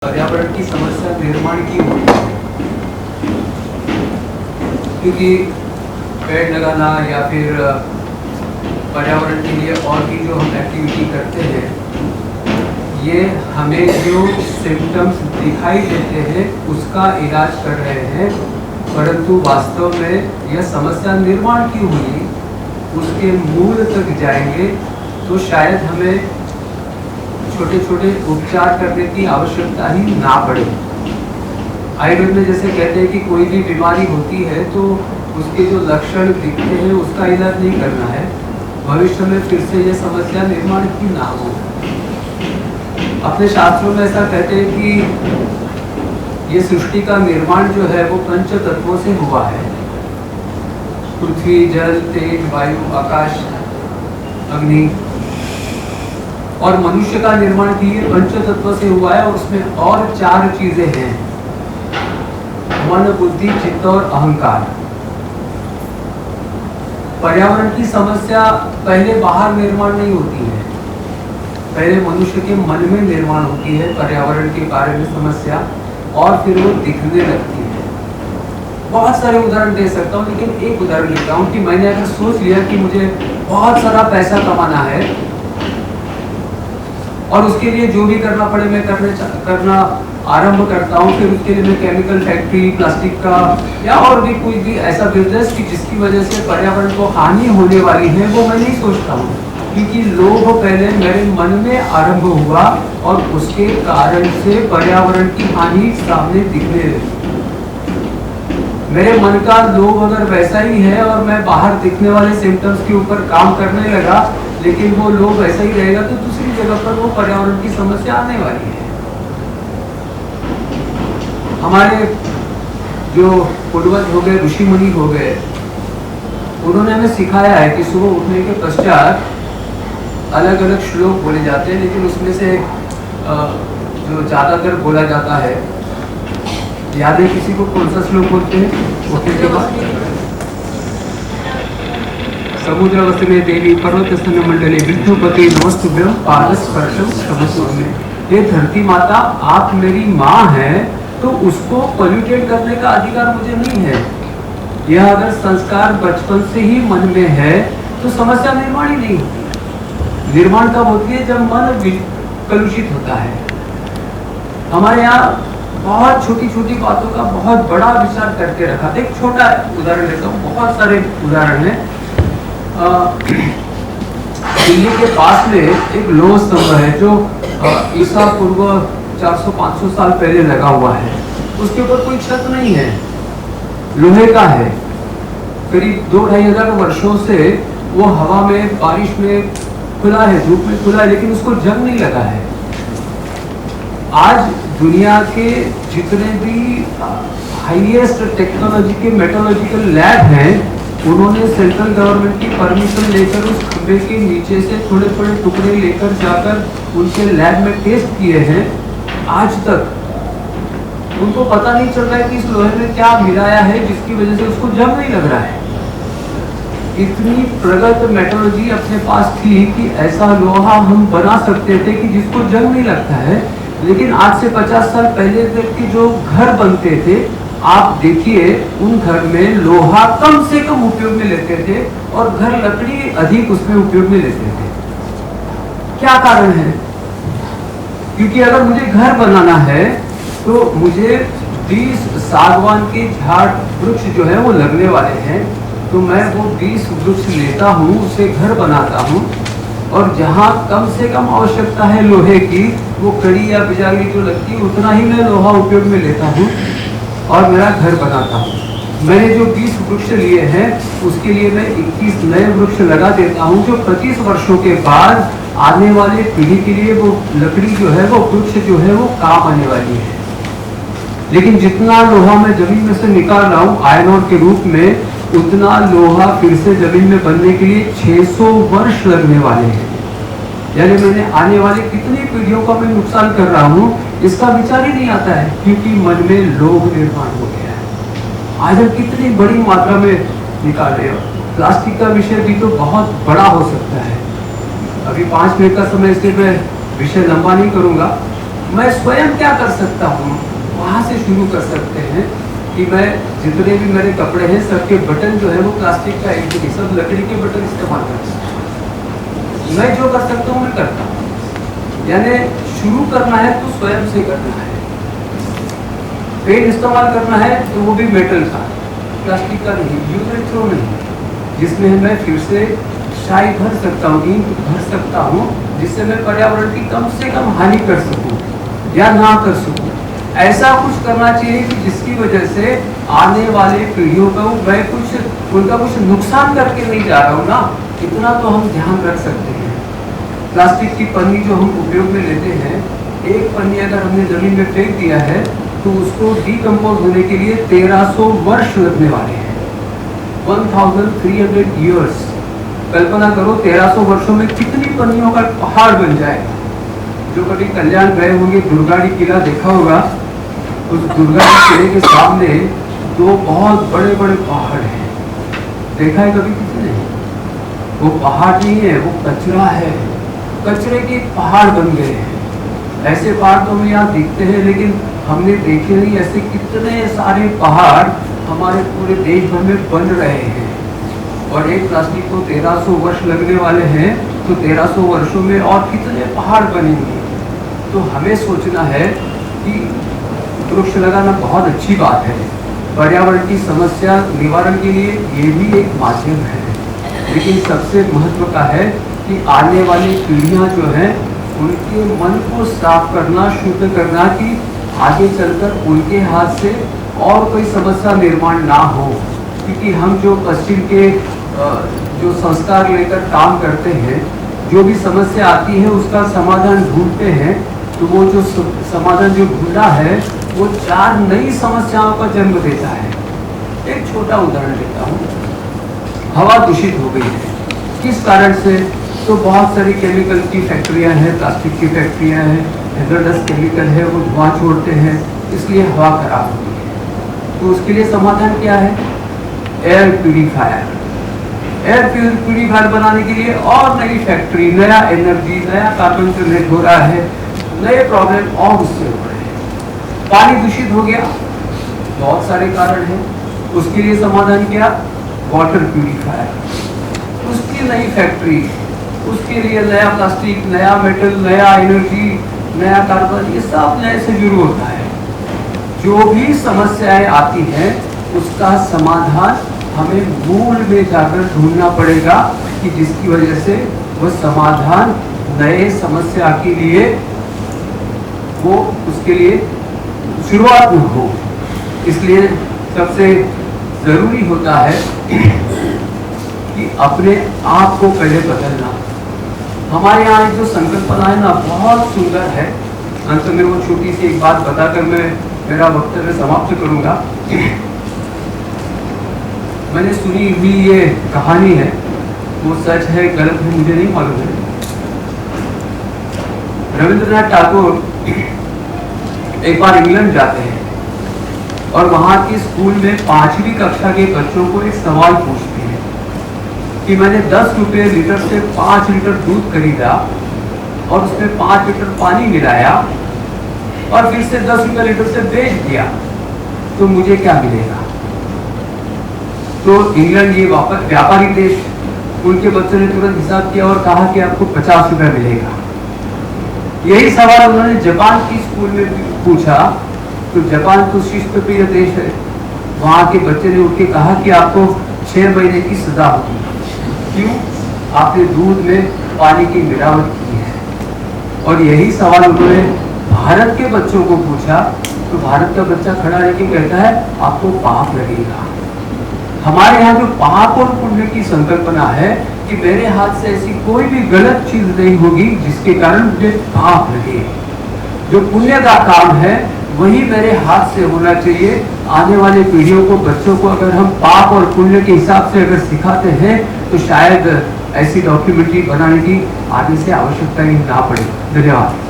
पर्यावरण की समस्या निर्माण की हुई है, क्योंकि पेड़ लगाना या फिर पर्यावरण के लिए और भी जो हम एक्टिविटी करते हैं, ये हमें जो सिम्टम्स दिखाई देते हैं उसका इलाज कर रहे हैं, परंतु वास्तव में यह समस्या निर्माण की हुई उसके मूल तक जाएंगे तो शायद हमें छोटे छोटे उपचार करने की आवश्यकता ही ना पड़े। आयुर्वेद में जैसे कहते हैं कि कोई भी बीमारी होती है तो उसके जो लक्षण दिखते हैं उसका इलाज नहीं करना है, भविष्य में फिर से ये समस्या निर्माण की ना हो। अपने शास्त्रों में ऐसा कहते हैं कि ये सृष्टि का निर्माण जो है वो पंच तत्वों से हुआ है। पृथ्वी, जल, तेज, वायु, आकाश, अग्नि, और मनुष्य का निर्माण भी ये पंच तत्व से हुआ है। और उसमें और 4 चीजें हैं, मन, बुद्धि, चित्त और अहंकार। पर्यावरण की समस्या पहले बाहर निर्माण नहीं होती है, पहले मनुष्य के मन में निर्माण होती है पर्यावरण के बारे में समस्या, और फिर वो दिखने लगती है। बहुत सारे उदाहरण दे सकता हूँ, लेकिन एक उदाहरण देता हूँ कि मैंने अगर सोच लिया कि मुझे बहुत सारा पैसा कमाना है और उसके लिए जो भी करना पड़े मैं करना आरंभ करता हूँ, फिर उसके लिए मैं केमिकल फैक्ट्री, प्लास्टिक का या और भी कोई भी ऐसा बिजनेस कि जिसकी वजह से पर्यावरण को हानि होने वाली है, वो मैं नहीं सोचता हूँ, क्योंकि लोभ पहले मेरे मन में आरंभ हुआ और उसके कारण से पर्यावरण की हानि सामने दिखने लगी। मेरे मन का लोभ अगर वैसा ही है और मैं बाहर दिखने वाले सिम्टम्स के ऊपर काम करने लगा, लेकिन वो लोभ ऐसा ही रहेगा, तो दूसरी जगह पर वो पर्यावरण की समस्या आने वाली है। हमारे जो पूर्वज हो गए, ऋषि मुनि हो गए, उन्होंने हमें सिखाया है कि सुबह उठने के पश्चात अलग अलग श्लोक बोले जाते हैं, लेकिन उसमें से जो ज्यादातर बोला जाता है, याद है किसी को कौन सा श्लोक बोलते हैं? समुद्रवसने देवी पर्वतस्तन मंडले विद्युपते नमस्तुभ्यं पादस्पर्शं क्षमस्व। ये धरती माता, आप मेरी माँ हैं, तो उसको पोल्यूटेट करने का अधिकार मुझे नहीं है। यह अगर संस्कार बचपन से ही मन में है तो समस्या निर्माण ही नहीं होती। निर्माण कब होती है? जब मन कलुषित होता है। हमारे यहाँ बहुत छोटी छोटी बातों का बहुत बड़ा विचार करके रखा। एक छोटा उदाहरण लेता हूँ, बहुत सारे उदाहरण हैं। दिल्ली के पास में एक लोह स्तंभ है जो ईसा पूर्व 400-500 साल पहले लगा हुआ है। उसके ऊपर कोई छत नहीं है, लोहे का है। करीब 2-2,500 वर्षों से वो हवा में, बारिश में खुला है, धूप में खुला है, लेकिन उसको जंग नहीं लगा है। आज दुनिया के जितने भी हाईएस्ट टेक्नोलॉजी के मेटोलॉजिकल लैब हैं, उन्होंने सेंट्रल गवर्नमेंट की परमिशन लेकर उस खंभे के नीचे से थोड़े थोड़े टुकड़े लेकर जाकर उनके लैब में टेस्ट किए हैं। आज तक उनको पता नहीं चल रहा है कि इस लोहे में क्या मिलाया है जिसकी वजह से उसको जंग नहीं लग रहा है। इतनी प्रगत मेटोलॉजी अपने पास थी कि ऐसा लोहा हम बना सकते थे कि जिसको जंग नहीं लगता है। लेकिन आज से 50 साल पहले तक के जो घर बनते थे, आप देखिए उन घर में लोहा कम से कम उपयोग में लेते थे और घर लकड़ी अधिक उसमें उपयोग में लेते थे। क्या कारण है? क्योंकि अगर मुझे घर बनाना है तो मुझे 20 सागवान के झाड़ वृक्ष जो है वो लगने वाले हैं, तो मैं वो 20 वृक्ष लेता हूँ, उसे घर बनाता हूँ, और जहाँ कम से कम आवश्यकता है लोहे की, वो कड़ी या बिजाली जो लगती है उतना ही मैं लोहा उपयोग में लेता हूँ और मेरा घर बनाता हूँ। मैंने जो 20 वृक्ष लिए हैं उसके लिए मैं 21 नए वृक्ष लगा देता हूँ, जो 25 वर्षों के बाद आने वाले पीढ़ी के लिए वो लकड़ी जो है, वो वृक्ष जो है, वो काम आने वाली है। लेकिन जितना लोहा मैं जमीन में से निकाल रहा हूँ आयरन ओर के रूप में, उतना लोहा फिर से जमीन में बनने के लिए 600 वर्ष लगने वाले हैं। यानी मैंने आने वाले कितनी पीढ़ियों का मैं नुकसान कर रहा हूँ, इसका विचार ही नहीं आता है, क्योंकि मन में लोभ निर्माण हो गया है। आज हम कितनी बड़ी मात्रा में निकाल रहे हो। प्लास्टिक का विषय भी तो बहुत बड़ा हो सकता है। अभी 5 मिनट का समय, इसलिए मैं विषय लंबा नहीं करूंगा। मैं स्वयं क्या कर सकता हूँ, वहाँ से शुरू कर सकते हैं कि मैं जितने भी मेरे कपड़े हैं सबके बटन जो है वो प्लास्टिक का एक ही, सब लकड़ी के बटन इस्तेमाल कर सकता हूँ। मैं जो कर सकता हूँ मैं करता हूँ। यानी शुरू करना है तो स्वयं से करना है। पेन इस्तेमाल करना है तो वो भी मेटल का, प्लास्टिक का नहीं, यूज एंड थ्रो नहीं, जिसमें मैं फिर से स्याही भर सकता हूँ, इंक भर सकता हूँ, जिससे मैं पर्यावरण की कम से कम हानि कर सकूँ या ना कर सकूँ। ऐसा कुछ करना चाहिए कि जिसकी वजह से आने वाले पीढ़ियों को मैं कुछ उनका कुछ नुकसान करके नहीं जा रहा हूँ ना, इतना तो हम ध्यान रख सकते हैं। प्लास्टिक की पन्नी जो हम उपयोग में लेते हैं, एक पन्नी अगर हमने जमीन में फेंक दिया है तो उसको डिकम्पोज होने के लिए 1300 वर्ष लगने वाले हैं, 1300 ईयर्स। कल्पना करो 1300 वर्षों में कितनी पन्नियों का पहाड़ बन जाएगा। जो कभी कल्याण गए होंगे, दुर्गाड़ी किला देखा होगा, उस दुर्गाड़ी किले के सामने दो बहुत बड़े बड़े पहाड़ हैं। देखा है कभी किसी ने? वो पहाड़ नहीं है, वो कचरा है, कचरे के पहाड़ बन गए हैं। ऐसे पहाड़ तो हमें यहाँ दिखते हैं, लेकिन हमने देखे नहीं ऐसे कितने सारे पहाड़ हमारे पूरे देश भर में बन रहे हैं। और एक प्लास्टिक को 1300 वर्ष लगने वाले हैं, तो 1300 वर्षों में और कितने पहाड़ बनेंगे। तो हमें सोचना है कि वृक्ष लगाना बहुत अच्छी बात है, पर्यावरण की समस्या निवारण के लिए ये भी एक माध्यम है, लेकिन सबसे महत्व का है कि आने वाली पीढ़ियां जो हैं उनके मन को साफ करना, शुद्ध करना, कि आगे चलकर उनके हाथ से और कोई समस्या निर्माण ना हो। क्योंकि हम जो पश्चिम के जो संस्कार लेकर काम करते हैं, जो भी समस्या आती है उसका समाधान ढूंढते हैं, तो वो जो समाधान जो ढूंढा है वो 4 नई समस्याओं का जन्म देता है। एक छोटा उदाहरण देता हूँ। हवा दूषित हो गई है, किस कारण से? तो बहुत सारी केमिकल की फैक्ट्रियाँ हैं, प्लास्टिक की फैक्ट्रियाँ हैं, हैजर्डस केमिकल है, वो धुआं छोड़ते हैं, इसलिए हवा खराब होती है। तो उसके लिए समाधान क्या है? Air purifier. एयर प्यूरिफायर बनाने के लिए और नई फैक्ट्री, नया एनर्जी, नया कार्बन जनरेट हो रहा है, नए प्रॉब्लम और उससे हो रहे हैं। पानी दूषित हो गया, बहुत सारे कारण हैं, उसके लिए समाधान क्या? Water purifier. उसकी नई फैक्ट्री, उसके लिए नया प्लास्टिक, नया मेटल, नया एनर्जी, नया कार्बन, ये सब नए से शुरू होता है। जो भी समस्याएं आती हैं उसका समाधान हमें मूल में जाकर ढूंढना पड़ेगा, कि जिसकी वजह से वो समाधान नए समस्या के लिए वो उसके लिए शुरुआत में हो। इसलिए सबसे जरूरी होता है कि अपने आप को पहले बदलना। हमारे यहाँ एक जो संकल्पना है ना, बहुत सुंदर है। अंत में वो छोटी सी एक बात बताकर मैं मेरा वक्तव्य समाप्त करूंगा। मैंने सुनी हुई ये कहानी है, वो सच है गलत है मुझे नहीं मालूम है। रविंद्रनाथ टैगोर एक बार इंग्लैंड जाते हैं और वहाँ के स्कूल में 5वीं कक्षा के बच्चों को एक सवाल पूछते हैं कि मैंने 10 रुपये लीटर से 5 लीटर दूध खरीदा और उसमें 5 लीटर पानी मिलाया और फिर से 10 रुपये लीटर से बेच दिया, तो मुझे क्या मिलेगा? तो इंग्लैंड ये व्यापारी देश, उनके बच्चों ने तुरंत हिसाब किया और कहा कि आपको 50 रुपये मिलेगा। यही सवाल उन्होंने जापान की स्कूल में पूछा, तो जापान तो शिष्टप्रिय देश है, वहाँ के बच्चे ने उनके कहा कि आपको 6 महीने की सजा होगी। क्यों? आपने दूध में पानी की मिलावट की है। और यही सवाल उन्होंने भारत के बच्चों को पूछा, तो भारत का बच्चा खड़ा रह के कहता है आपको पाप लगेगा। हमारे यहाँ जो पाप और पुण्य की संकल्पना है कि मेरे हाथ से ऐसी कोई भी गलत चीज नहीं होगी जिसके कारण मुझे पाप लगे। जो पुण्य का काम है वही मेरे हाथ से होना चाहिए। आने वाले पीढ़ियों को, बच्चों को अगर हम पाप और पुण्य के हिसाब से अगर सिखाते हैं तो शायद ऐसी डॉक्यूमेंट्री बनाने की आगे से आवश्यकता ही ना पड़े। धन्यवाद।